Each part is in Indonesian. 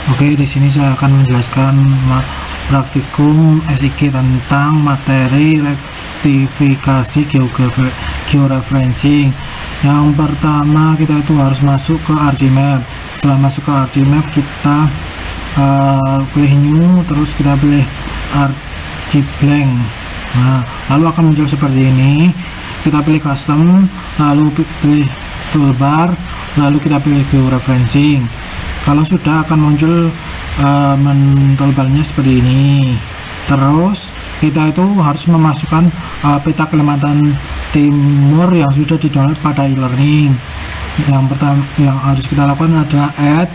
Oke, di sini saya akan menjelaskan praktikum SIG tentang materi rektifikasi georeferencing. Yang pertama kita itu harus masuk ke ArchiMap. Setelah masuk ke ArchiMap kita pilih New, terus kita pilih ArchiBlank. Nah, lalu akan muncul seperti ini. Kita pilih Custom, lalu pilih Toolbar, lalu kita pilih Georeferencing. Kalau sudah akan muncul toolbarnya seperti ini. Terus kita itu harus memasukkan peta Kalimantan Timur yang sudah di-download pada e-learning. Yang pertama yang harus kita lakukan adalah add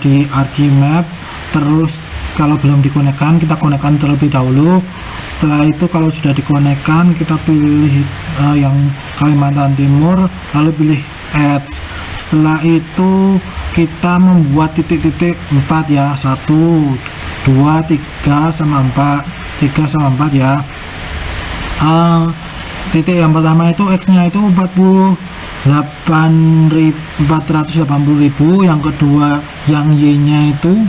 di ArchiMap. Terus kalau belum dikonekkan, kita konekkan terlebih dahulu. Setelah itu kalau sudah dikonekkan, kita pilih yang Kalimantan Timur, lalu pilih add. Setelah itu kita membuat titik-titik 4 ya, 1 2 3 sama 4 ya. Titik yang pertama itu X nya itu 480.000, yang kedua yang Y nya itu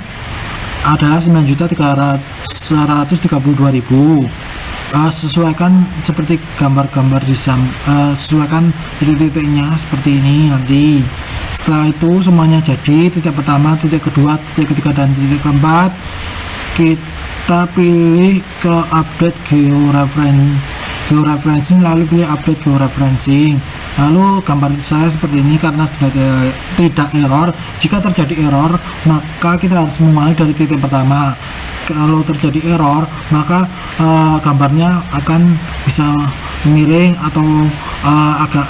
adalah 9.132.000. Sesuaikan seperti gambar-gambar sesuaikan titik-titiknya seperti ini nanti. Setelah itu semuanya jadi, titik pertama, titik kedua, titik ketiga, dan titik keempat, kita pilih ke update georeferencing, lalu pilih update georeferencing. Lalu gambar saya seperti ini karena sudah tidak error. Jika terjadi error, maka kita harus memulai dari titik pertama. Kalau terjadi error, maka gambarnya akan bisa miring atau agak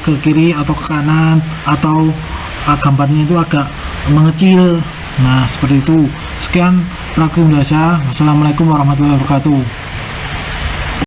ke kiri atau ke kanan, atau gambarnya itu agak mengecil. Nah, seperti itu. Sekian praktikum dasar. Wassalamualaikum warahmatullahi wabarakatuh.